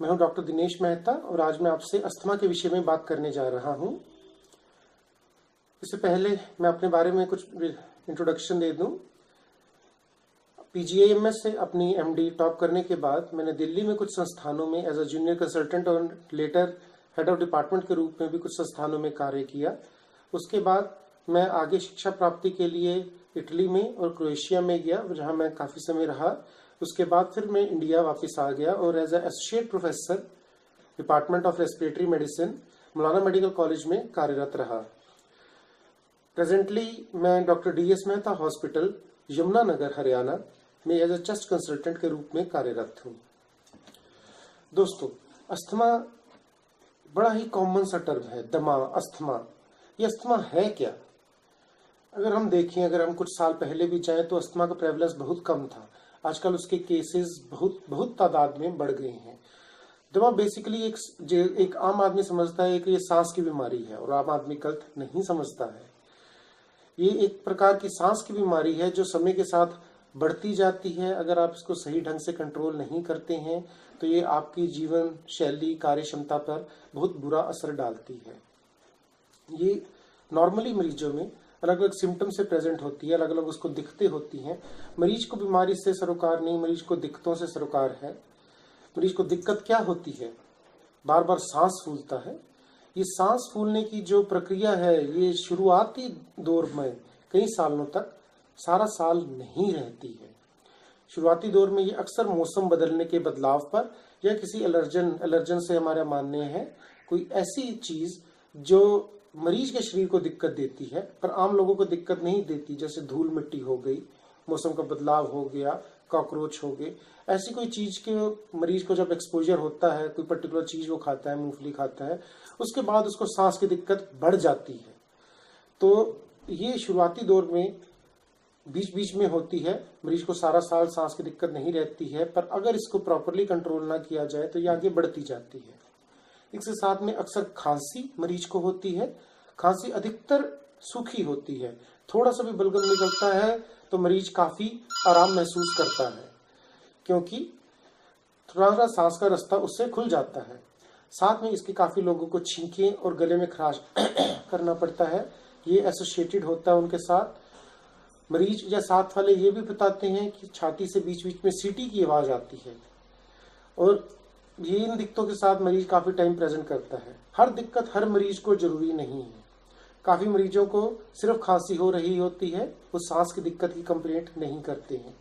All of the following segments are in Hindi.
मैं हूं डॉक्टर दिनेश मेहता और आज मैं आपसे अस्थमा के विषय में बात करने जा रहा हूं। इससे पहले मैं अपने बारे में कुछ इंट्रोडक्शन दे दूं। पीजीआईएमएस से अपनी एमडी टॉप करने के बाद मैंने दिल्ली में कुछ संस्थानों में एज अ जूनियर कंसल्टेंट और लेटर हेड ऑफ डिपार्टमेंट के रूप में भी कुछ संस्थानों में कार्य किया। उसके बाद मैं आगे शिक्षा प्राप्ति के लिए इटली में और क्रोएशिया में गया, जहां मैं काफ़ी समय रहा। उसके बाद फिर मैं इंडिया वापस आ गया और as associate professor department of respiratory medicine Maulana medical college में कार्यरत रहा। प्रेजेंटली मैं doctor DS Mehta hospital Yamunanagar Haryana में एज ए चेस्ट कंसल्टेंट के रूप में कार्यरत हूँ। दोस्तों, अस्थमा बड़ा ही कॉमन सा टर्म है, दमा, अस्थमा। ये अस्थमा है क्या? अगर हम देखें, अगर हम कुछ साल पहले भी जाएं तो अस्थमा का प्रेवलेंस बहुत कम था। आजकल उसके केसेस बहुत तादाद में बढ़ गए हैं। दमा बेसिकली एक आम आदमी समझता है कि ये सांस की बीमारी है, और आम आदमी गलत नहीं समझता है। ये एक प्रकार की सांस की बीमारी है जो समय के साथ बढ़ती जाती है। अगर आप इसको सही ढंग से कंट्रोल नहीं करते हैं तो ये आपकी जीवन शैली, कार्य क्षमता पर बहुत बुरा असर डालती है। ये नॉर्मली मरीजों में अलग अलग सिम्टम से प्रेजेंट होती है, अलग अलग उसको दिक्कतें होती हैं। मरीज को बीमारी से सरोकार नहीं, मरीज को दिक्कतों से सरोकार है। मरीज को दिक्कत क्या होती है? बार बार सांस फूलता है। ये सांस फूलने की जो प्रक्रिया है, ये शुरुआती दौर में कई सालों तक, सारा साल नहीं रहती है। शुरुआती दौर में ये अक्सर मौसम बदलने के बदलाव पर या किसी एलर्जन से हमारा मानने हैं, कोई ऐसी चीज जो मरीज के शरीर को दिक्कत देती है पर आम लोगों को दिक्कत नहीं देती, जैसे धूल मिट्टी हो गई, मौसम का बदलाव हो गया, कॉकरोच हो गए। ऐसी कोई चीज के मरीज को जब एक्सपोजर होता है, कोई पर्टिकुलर चीज वो खाता है, मूंगफली खाता है, उसके बाद उसको सांस की दिक्कत बढ़ जाती है। तो ये शुरुआती दौर में बीच बीच में होती है। मरीज को सारा साल सांस की दिक्कत नहीं रहती है, पर अगर इसको प्रॉपरली कंट्रोल ना किया जाए तो ये आगे बढ़ती जाती है। इसके साथ में अक्सर खांसी मरीज को होती है। खांसी अधिकतर सूखी होती है। थोड़ा सा भी बलगम निकलता है तो मरीज काफी आराम महसूस करता है, क्योंकि थोड़ा सा सांस का रास्ता उससे खुल जाता है। साथ में इसके काफी लोगों को छींकें और गले में खराश करना पड़ता है। ये एसोसिएटेड होता है उनके साथ। मरीज या साथ वाले ये भी बताते हैं कि छाती से बीच बीच में सीटी की आवाज आती है, और ये इन दिक्कतों के साथ मरीज काफी टाइम प्रेजेंट करता है। हर दिक्कत हर मरीज को जरूरी नहीं है। काफी मरीजों को सिर्फ खांसी हो रही होती है, वो सांस की दिक्कत की कंप्लेंट नहीं करते हैं।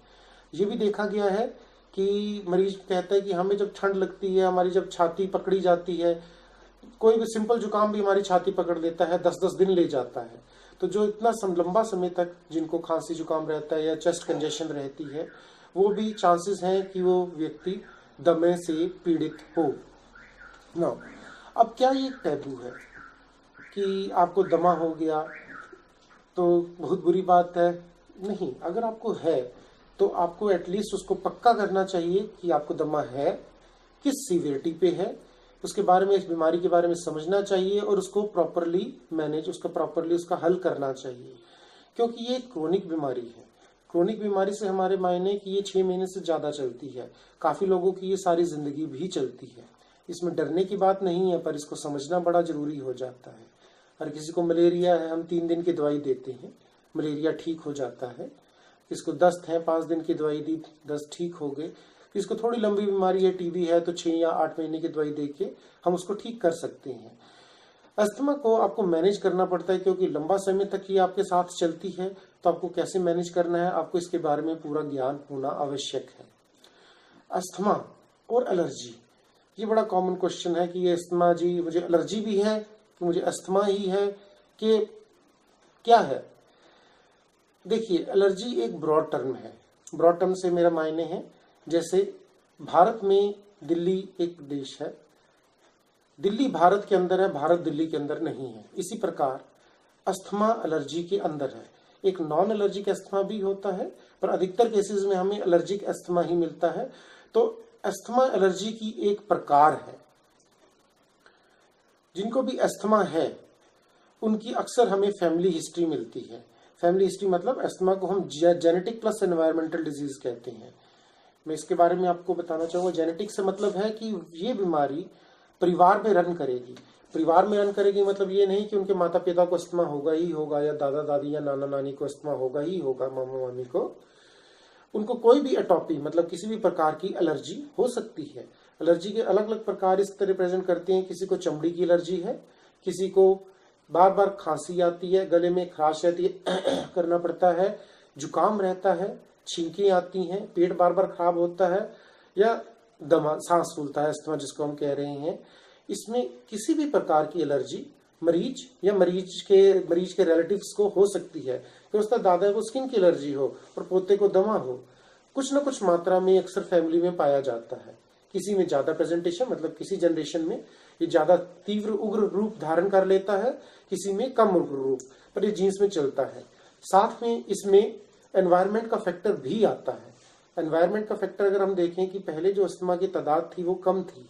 ये भी देखा गया है कि मरीज कहता है कि हमें जब ठंड लगती है, हमारी जब छाती पकड़ी जाती है, कोई भी सिंपल जुकाम भी हमारी छाती पकड़ लेता है, 10-10 दिन ले जाता है। तो जो इतना लंबा समय तक जिनको खांसी जुकाम रहता है या चेस्ट कंजेशन रहती है, वो भी चांसेस हैं कि वो व्यक्ति दमे से पीड़ित हो। ना, अब क्या ये टैबू है कि आपको दमा हो गया तो बहुत बुरी बात है? नहीं, अगर आपको है तो आपको एटलीस्ट उसको पक्का करना चाहिए कि आपको दमा है, किस सीवियरिटी पे है, उसके बारे में, इस बीमारी के बारे में समझना चाहिए और उसको प्रॉपरली मैनेज, उसका हल करना चाहिए। क्योंकि ये क्रोनिक बीमारी है। क्रोनिक बीमारी से हमारे मायने कि ये 6 महीने से ज़्यादा चलती है। काफ़ी लोगों की ये सारी ज़िंदगी भी चलती है। इसमें डरने की बात नहीं है, पर इसको समझना बड़ा ज़रूरी हो जाता है। हर किसी को मलेरिया है, हम 3 दिन की दवाई देते हैं, मलेरिया ठीक हो जाता है। किसको दस्त है, 5 दिन की दवाई दी, दस्त ठीक हो गए। किसको थोड़ी लंबी बीमारी है, टीबी है, तो 6 या 8 महीने की दवाई दे के हम उसको ठीक कर सकते हैं। अस्थमा को आपको मैनेज करना पड़ता है, क्योंकि लंबा समय तक ये आपके साथ चलती है। तो आपको कैसे मैनेज करना है, आपको इसके बारे में पूरा ज्ञान होना आवश्यक है। अस्थमा और एलर्जी, ये बड़ा कॉमन क्वेश्चन है कि ये अस्थमा जी, मुझे एलर्जी भी है कि मुझे अस्थमा ही है कि क्या है? देखिए, एलर्जी एक ब्रॉड टर्म है। ब्रॉड टर्म से मेरा मायने है, जैसे भारत में दिल्ली एक देश है, दिल्ली भारत के अंदर है, भारत दिल्ली के अंदर नहीं है। इसी प्रकार अस्थमा एलर्जी के अंदर है। एक नॉन एलर्जिक अस्थमा भी होता है, पर अधिकतर केसेस में हमें एलर्जिक अस्थमा ही मिलता है। तो अस्थमा एलर्जी की एक प्रकार है। जिनको भी अस्थमा है उनकी अक्सर हमें फैमिली हिस्ट्री मिलती है। फैमिली हिस्ट्री मतलब अस्थमा को हम जेनेटिक प्लस एनवायरमेंटल डिजीज कहते हैं। मैं इसके बारे में आपको बताना चाहूँगा। जेनेटिक से मतलब है कि ये बीमारी परिवार में रन करेगी। परिवार में रन करेगी मतलब ये नहीं कि उनके माता पिता को अस्थमा होगा ही होगा, या दादा दादी या नाना नानी को अस्थमा होगा ही होगा, मामा मामी को। उनको कोई भी एटोपी मतलब किसी भी प्रकार की एलर्जी हो सकती है। एलर्जी के अलग अलग प्रकार इस तरह प्रेजेंट करते हैं। किसी को चमड़ी की एलर्जी है, किसी को बार बार खांसी आती है, गले में खराश रहती है करना पड़ता है, जुकाम रहता है, छींकें आती हैं, पेट बार बार खराब होता है, या दमा सांस फूलता है, अस्थमा जिसको हम कह रहे हैं। इसमें किसी भी प्रकार की एलर्जी मरीज या मरीज के रिलेटिव्स को हो सकती है। कि उसका दादा को स्किन की एलर्जी हो और पोते को दमा हो, कुछ न कुछ मात्रा में अक्सर फैमिली में पाया जाता है। किसी में ज्यादा प्रेजेंटेशन मतलब किसी जनरेशन में ये ज्यादा तीव्र उग्र रूप धारण कर लेता है, किसी में कम उग्र रूप, पर ये जीन्स में चलता है। साथ में इसमें एनवायरनमेंट का फैक्टर भी आता है। एनवायरनमेंट का फैक्टर अगर हम देखें कि पहले जो अस्थमा की तादाद थी वो कम थी,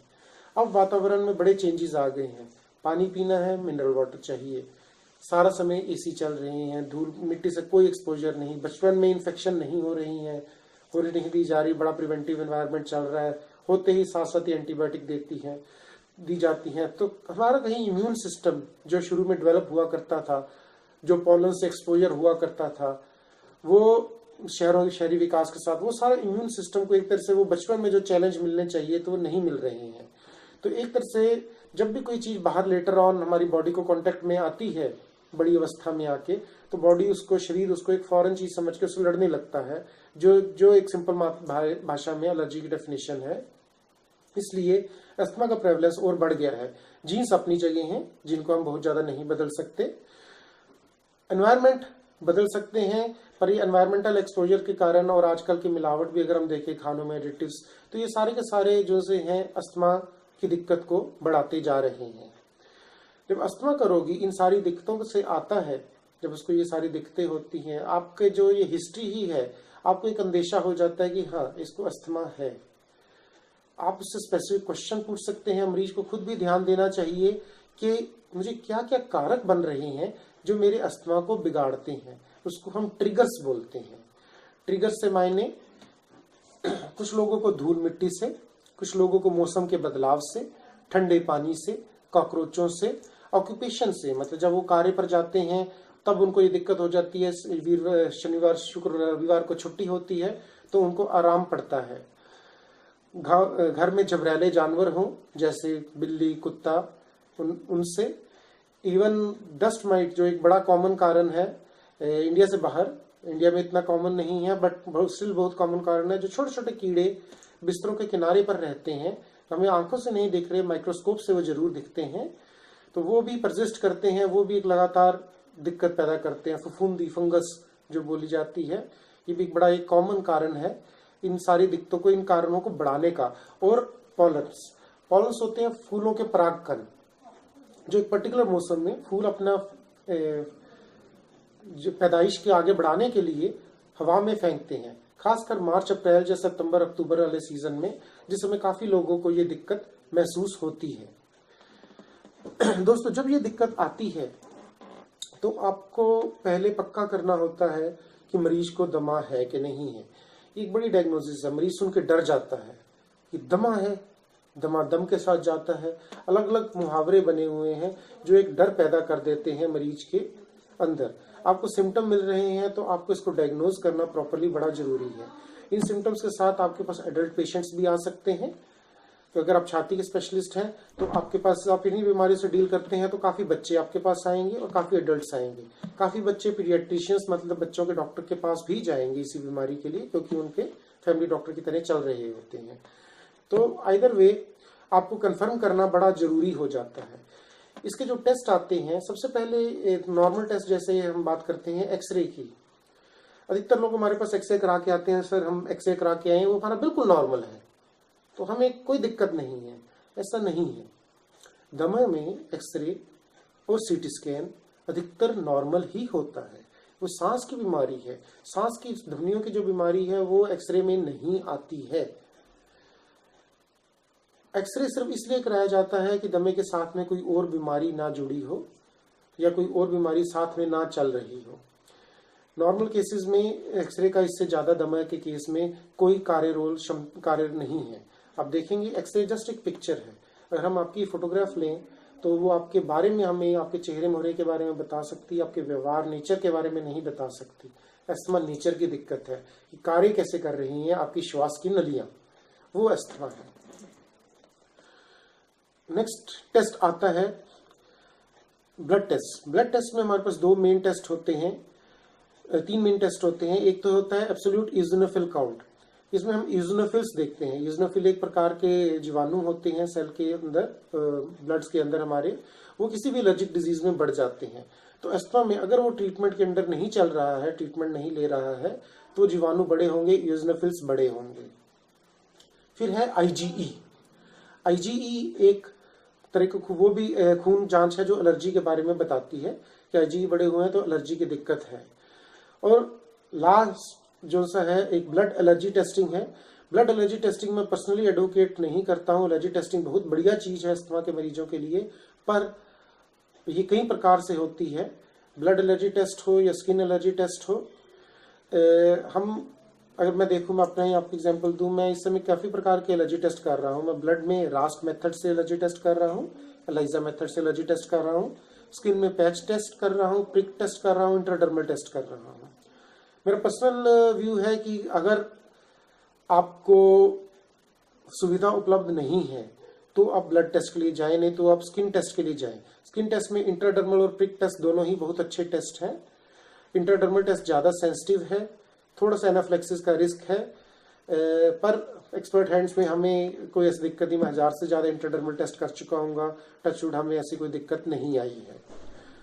अब वातावरण में बड़े चेंजेस आ गए हैं। पानी पीना है, मिनरल वाटर चाहिए, सारा समय एसी चल रहे हैं, धूल मिट्टी से कोई एक्सपोजर नहीं, बचपन में इन्फेक्शन नहीं हो रही है, हो नहीं दी जा रही, बड़ा प्रिवेंटिव एनवायरनमेंट चल रहा है, होते ही साथ साथ एंटीबायोटिक दी जाती हैं। तो हमारा कहीं इम्यून सिस्टम जो शुरू में डेवलप हुआ करता था, जो पॉलन से एक्सपोजर हुआ करता था, वो शहरी विकास के साथ वो सारा इम्यून सिस्टम को एक तरह से वो बचपन में जो चैलेंज मिलने चाहिए तो वो नहीं मिल रहे हैं। तो एक तरह से जब भी कोई चीज बाहर लेटर ऑन हमारी बॉडी को कांटेक्ट में आती है बड़ी अवस्था में आके, तो बॉडी उसको, शरीर उसको एक फॉरेन चीज समझ के उससे लड़ने लगता है, जो एक सिंपल भाषा में एलर्जी की डेफिनेशन है। इसलिए अस्थमा का प्रेवलेंस और बढ़ गया है। जीन्स अपनी जगह हैं जिनको हम बहुत ज्यादा नहीं बदल सकते, एनवायरनमेंट बदल सकते हैं, पर ये एनवायरमेंटल एक्सपोजर के कारण और आजकल की मिलावट भी अगर हम देखें खानों में एडिटिव्स, तो ये सारे के सारे जो से हैं अस्थमा की दिक्कत को बढ़ाते जा रहे हैं। जब अस्थमा का रोगी इन सारी दिक्कतों से आता है, जब उसको ये सारी दिक्कतें होती हैं, आपके जो ये हिस्ट्री ही है, आपको एक अंदेशा हो जाता है कि हाँ इसको अस्थमा है। आप उससे स्पेसिफिक क्वेश्चन पूछ सकते हैं। मरीज को खुद भी ध्यान देना चाहिए कि मुझे क्या क्या कारक बन रहे हैं जो मेरे अस्थमा को बिगाड़ते हैं। उसको हम ट्रिगर्स बोलते हैं। ट्रिगर्स से मायने कुछ लोगों को धूल मिट्टी से, कुछ लोगों को मौसम के बदलाव से, ठंडे पानी से, कॉकरोचों से, ऑक्यूपेशन से, मतलब जब वो कार्य पर जाते हैं तब उनको ये दिक्कत हो जाती है। शनिवार शुक्र रविवार को छुट्टी होती है तो उनको आराम पड़ता है। घर में जबरैले जानवर हों जैसे बिल्ली, कुत्ता, उनसे, इवन डस्ट माइट जो एक बड़ा कॉमन कारण है इंडिया से बाहर, इंडिया में इतना कॉमन नहीं है बट स्टिल बहुत कॉमन कारण है। जो छोटे छोटे कीड़े बिस्तरों के किनारे पर रहते हैं, हमें आंखों से नहीं दिख रहे, माइक्रोस्कोप से वो जरूर दिखते हैं, तो वो भी परसिस्ट करते हैं, वो भी एक लगातार दिक्कत पैदा करते हैं। फफूंदी, फंगस जो बोली जाती है, ये भी बड़ा एक कॉमन कारण है इन सारी दिक्कतों को, इन कारणों को बढ़ाने का। और पॉलन्स होते हैं फूलों के परागकण, जो एक पर्टिकुलर मौसम में फूल अपना जो पैदाइश के आगे बढ़ाने के लिए हवा में फेंकते हैं, खासकर मार्च अप्रैल या सितंबर अक्टूबर वाले सीजन में, जिस समय काफी लोगों को ये दिक्कत महसूस होती है। दोस्तों जब ये दिक्कत आती है तो आपको पहले पक्का करना होता है कि मरीज को दमा है कि नहीं है। एक बड़ी डायग्नोसिस है, मरीज सुन के डर जाता है कि दमा है, दमा दम के साथ जाता है। अलग अलग मुहावरे बने हुए हैं जो एक डर पैदा कर देते हैं मरीज के अंदर। आपको सिम्टम मिल रहे हैं तो आपको इसको डायग्नोज करना प्रॉपरली बड़ा जरूरी है। इन सिम्टम्स के साथ आपके पास एडल्ट पेशेंट्स भी आ सकते हैं। तो अगर आप छाती के स्पेशलिस्ट हैं तो आपके पास, आप इन्हीं बीमारियों से डील करते हैं, तो काफी बच्चे आपके पास आएंगे और काफी एडल्ट्स आएंगे। काफी बच्चे पीडियाट्रिशियंस मतलब बच्चों के डॉक्टर के पास भी जाएंगे इसी बीमारी के लिए, क्योंकि उनके फैमिली डॉक्टर की तरह चल रहे होते हैं। तो आइदर वे आपको कंफर्म करना बड़ा जरूरी हो जाता है। इसके जो टेस्ट आते हैं, सबसे पहले एक नॉर्मल टेस्ट जैसे हम बात करते हैं एक्सरे की। अधिकतर लोग हमारे पास एक्सरे करा के आते हैं, सर हम एक्सरे करा के आए, वो हमारा बिल्कुल नॉर्मल है तो हमें कोई दिक्कत नहीं है। ऐसा नहीं है। दमा में एक्सरे और सीटी स्कैन अधिकतर नॉर्मल ही होता है। वो सांस की बीमारी है, सांस की धमनियों की जो बीमारी है वो एक्सरे में नहीं आती है। एक्सरे सिर्फ इसलिए कराया जाता है कि दमे के साथ में कोई और बीमारी ना जुड़ी हो या कोई और बीमारी साथ में ना चल रही हो। नॉर्मल केसेस में एक्सरे का इससे ज्यादा दमा के केस में कोई कार्य नहीं है। आप देखेंगे एक्सरे जस्ट एक पिक्चर है। अगर हम आपकी फोटोग्राफ लें तो वो आपके बारे में, हमें आपके चेहरे मोहरे के बारे में बता सकती है, आपके व्यवहार नेचर के बारे में नहीं बता सकती। अस्थमा नेचर की दिक्कत है कि कार्य कैसे कर रही हैं आपकी श्वास की नलियां, वो अस्थमा है। नेक्स्ट टेस्ट आता है ब्लड टेस्ट। ब्लड टेस्ट में हमारे पास दो मेन टेस्ट होते हैं, तीन मेन टेस्ट होते हैं। एक तो होता है एब्सोल्यूट इओसिनोफिल काउंट। इसमें हम इओसिनोफिल्स देखते हैं। इओसिनोफिल एक प्रकार के जीवाणु होते हैं सेल के अंदर, ब्लड्स के अंदर हमारे, वो किसी भी एलर्जिक डिजीज में बढ़ जाते हैं। तो अस्थमा में अगर वो ट्रीटमेंट के अंदर नहीं चल रहा है, ट्रीटमेंट नहीं ले रहा है, तो जीवाणु बड़े होंगे, इओसिनोफिल्स बड़े होंगे। फिर है आईजीई। आईजीई एक तरह का वो भी खून जांच है जो एलर्जी के बारे में बताती है कि आईजीई बड़े हुए हैं तो एलर्जी की दिक्कत है। और लास्ट जो सा है एक ब्लड एलर्जी टेस्टिंग है। ब्लड एलर्जी टेस्टिंग में पर्सनली एडवोकेट नहीं करता हूं। एलर्जी टेस्टिंग बहुत बढ़िया चीज है अस्थमा के मरीजों के लिए, पर ये कई प्रकार से होती है। ब्लड एलर्जी टेस्ट हो या स्किन एलर्जी टेस्ट हो, अगर मैं देखूं, मैं अपना ही आपको एग्जांपल दूं, मैं इस समय काफी प्रकार के एलर्जी टेस्ट कर रहा हूं। मैं ब्लड में रास्ट मेथड से एलर्जी टेस्ट कर रहा हूं, एलाइजा मेथड से एलर्जी टेस्ट कर रहा हूं, स्किन में पैच टेस्ट कर रहा हूं, प्रिक टेस्ट कर रहा हूं, इंट्राडर्मल टेस्ट कर रहा हूं। मेरा पर्सनल व्यू है कि अगर आपको सुविधा उपलब्ध नहीं है तो आप ब्लड टेस्ट के लिए जाएं, नहीं तो आप स्किन टेस्ट के लिए जाएं। स्किन टेस्ट में इंट्राडर्मल और प्रिक टेस्ट दोनों ही बहुत अच्छे टेस्ट हैं। इंट्राडर्मल टेस्ट ज्यादा सेंसिटिव है, थोड़ा सा एनाफ्लेक्सिस का रिस्क है, पर एक्सपर्ट हैंड्स में हमें कोई ऐसी दिक्कत नहीं। मैं 1000 से ज्यादा इंट्राडर्मल टेस्ट कर चुका हूँ, टचवुड हमें ऐसी कोई दिक्कत नहीं आई है।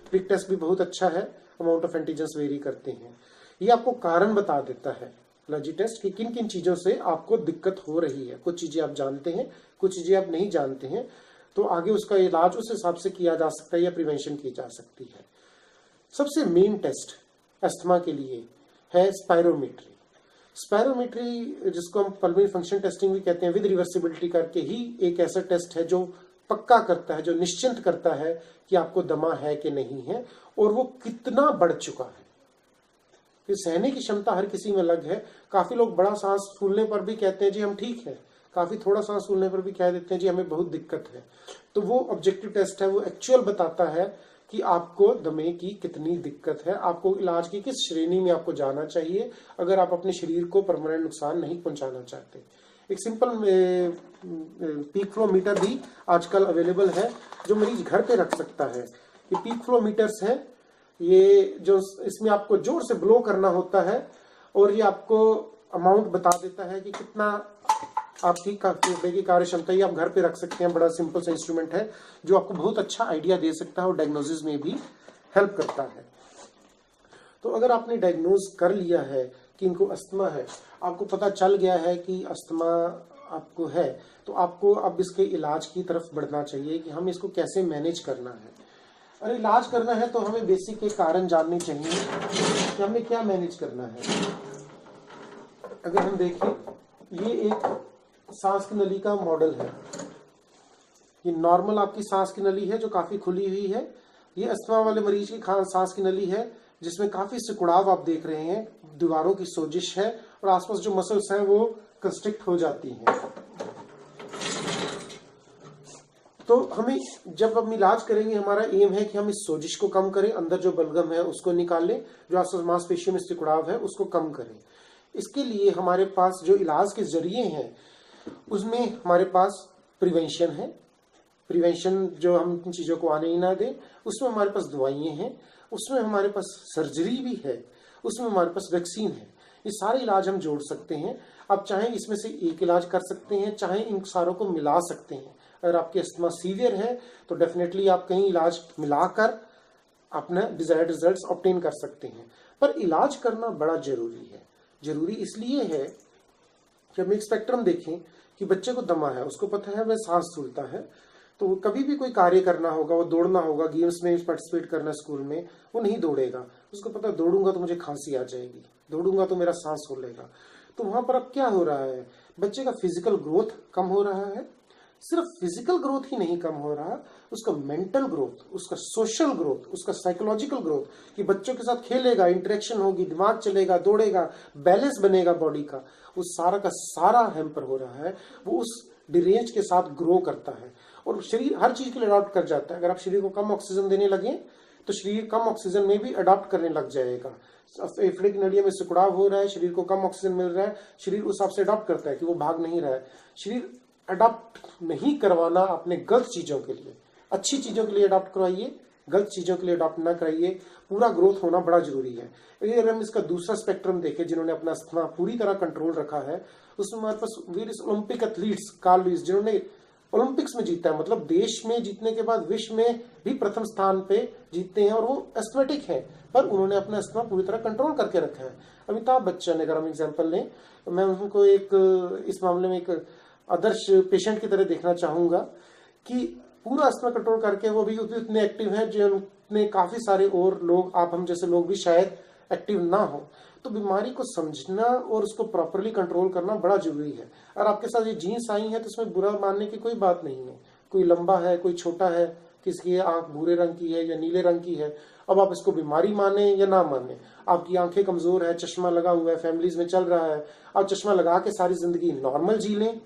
प्रिक टेस्ट भी बहुत अच्छा है, अमाउंट ऑफ एंटीजेंस वेरी करते हैं। ये आपको कारण बता देता है एलर्जी टेस्ट कि किन किन चीजों से आपको दिक्कत हो रही है। कुछ चीजें आप जानते हैं, कुछ चीजें आप नहीं जानते हैं, तो आगे उसका इलाज उस हिसाब से किया जा सकता है या प्रिवेंशन की जा सकती है। सबसे मेन टेस्ट अस्थमा के लिए है स्पायरोमेट्री। स्पायरोमेट्री जिसको हम पल्मोनरी फंक्शन टेस्टिंग भी कहते हैं, विद रिवर्सिबिलिटी करके ही एक ऐसा टेस्ट है जो पक्का करता है, जो निश्चिंत करता है कि आपको दमा है कि नहीं है और वो कितना बढ़ चुका है। ये सहने की क्षमता हर किसी में अलग है। काफी लोग बड़ा सांस फूलने पर भी कहते हैं जी हम ठीक है, काफी थोड़ा सांस फूलने पर भी कह देते हैं जी हमें बहुत दिक्कत है। तो वो ऑब्जेक्टिव टेस्ट है, वो एक्चुअल बताता है कि आपको दमे की कितनी दिक्कत है, आपको इलाज की किस श्रेणी में आपको जाना चाहिए अगर आप अपने शरीर को परमानेंट नुकसान नहीं पहुंचाना चाहते। एक सिंपल पीक फ्लो मीटर भी आजकल अवेलेबल है जो मरीज घर पे रख सकता है। ये पीक फ्लो मीटर्स है, ये जो इसमें आपको जोर से ब्लो करना होता है और ये आपको अमाउंट बता देता है कि कितना आपकी कार्य क्षमता। ये आप घर पे रख सकते हैं, बड़ा सिंपल सा इंस्ट्रूमेंट है जो आपको बहुत अच्छा आइडिया दे सकता है और डायग्नोसिस में भी हेल्प करता है। तो अगर आपने डायग्नोज कर लिया है कि इनको अस्थमा है, आपको पता चल गया है कि अस्थमा आपको है, तो आपको अब इसके इलाज की तरफ बढ़ना चाहिए कि हम इसको कैसे मैनेज करना है। और इलाज करना है तो हमें बेसिक के कारण जानने चाहिए कि हमें क्या मैनेज करना है। अगर हम देखें, ये एक सांस की नली का मॉडल है। ये नॉर्मल आपकी सांस की नली है जो काफी खुली हुई है। ये अस्थमा वाले मरीज की सांस की नली है जिसमें काफी सिकुड़ाव आप देख रहे हैं, दीवारों की सोजिश है और आसपास जो मसल्स हैं वो कंस्ट्रिक्ट हो जाती हैं। तो हमें जब हम इलाज करेंगे, हमारा एम है कि हम इस सोजिश को कम करें, अंदर जो बलगम है उसको निकालें, जो आसपास मांसपेशियों में सिकुड़ाव है उसको कम करें। इसके लिए हमारे पास जो इलाज के जरिए हैं उसमें हमारे पास प्रिवेंशन है। प्रिवेंशन जो हम इन चीजों को आने ही ना दें, उसमें हमारे पास दवाइयां हैं, उसमें हमारे पास सर्जरी भी है, उसमें हमारे पास वैक्सीन है। ये सारे इलाज हम जोड़ सकते हैं। आप चाहें इसमें से एक इलाज कर सकते हैं, चाहे इन सारों को मिला सकते हैं। अगर आपकी अस्थमा सीवियर है तो डेफिनेटली आप कहीं इलाज मिलाकर अपना डिजायर्ड रिजल्ट्स ऑब्टेन कर सकते हैं। पर इलाज करना बड़ा जरूरी है। जरूरी इसलिए है कि हम एक स्पेक्ट्रम देखें कि बच्चे को दमा है, उसको पता है वह सांस फूलता है, तो कभी भी कोई कार्य करना होगा, वो दौड़ना होगा, गेम्स में पार्टिसिपेट करना स्कूल में, वो नहीं दौड़ेगा। उसको पता है दौड़ूंगा तो मुझे खांसी आ जाएगी, दौड़ूंगा तो मेरा सांस फूलेगा। तो वहां पर अब क्या हो रहा है, बच्चे का फिजिकल ग्रोथ कम हो रहा है, सिर्फ फिजिकल ग्रोथ ही नहीं कम हो रहा, उसका मेंटल ग्रोथ, उसका सोशल ग्रोथ, उसका साइकोलॉजिकल ग्रोथ, कि बच्चों के साथ खेलेगा, इंटरेक्शन होगी, दिमाग चलेगा, दौड़ेगा, बैलेंस बनेगा बॉडी का, उस सारा का सारा हैम्पर हो रहा है। वो उस डिरेंज के साथ ग्रो करता है और शरीर हर चीज के लिए अडॉप्ट कर जाता है। अगर आप शरीर को कम ऑक्सीजन देने लगे तो शरीर कम ऑक्सीजन में भी अडॉप्ट करने लग जाएगा। फेफड़े की नलियों में सिकुड़ाव हो रहा है, शरीर को कम ऑक्सीजन मिल रहा है, शरीर उस हिसाब से अडॉप्ट करता है कि वो भाग नहीं रहा है। शरीर अडॉप्ट नहीं करवाना अपने गलत चीजों के लिए, अच्छी चीजों के लिए अडॉप्ट करवाइए, गलत चीजों के लिए अडॉप्ट ना कराइए। पूरा ग्रोथ होना बड़ा जरूरी है। अगर हम इसका दूसरा स्पेक्ट्रम देखें, जिन्होंने अपना अस्थमा पूरी तरह कंट्रोल रखा है, उसमें हमारे पास various Olympic athletes, Carl Lewis, जिन्होंने ओलंपिक्स में जीता है, मतलब देश में जीतने के बाद विश्व में भी प्रथम स्थान पे जीतते हैं, और वो एस्थमेटिक हैं, पर उन्होंने अपना अस्थमा पूरी तरह कंट्रोल करके रखा है। अमिताभ बच्चन, अगर हम एग्जाम्पल लें, मैं उनको एक इस मामले में एक आदर्श पेशेंट की तरह देखना चाहूंगा कि पूरा अस्थमा कंट्रोल करके वो भी उतने एक्टिव हैं जितने काफी सारे और लोग, आप हम जैसे लोग भी शायद एक्टिव ना हो। तो बीमारी को समझना और उसको प्रॉपरली कंट्रोल करना बड़ा जरूरी है। और आपके साथ ये जीन्स आई है तो इसमें बुरा मानने की कोई बात नहीं है। कोई लंबा है, कोई छोटा है, किसी की आंख भूरे रंग की है या नीले रंग की है, अब आप इसको बीमारी माने या ना माने, आपकी आंखें कमजोर है, चश्मा लगा हुआ है, फैमिलीज में चल रहा है, आप चश्मा लगा के सारी जिंदगी नॉर्मल जी लें,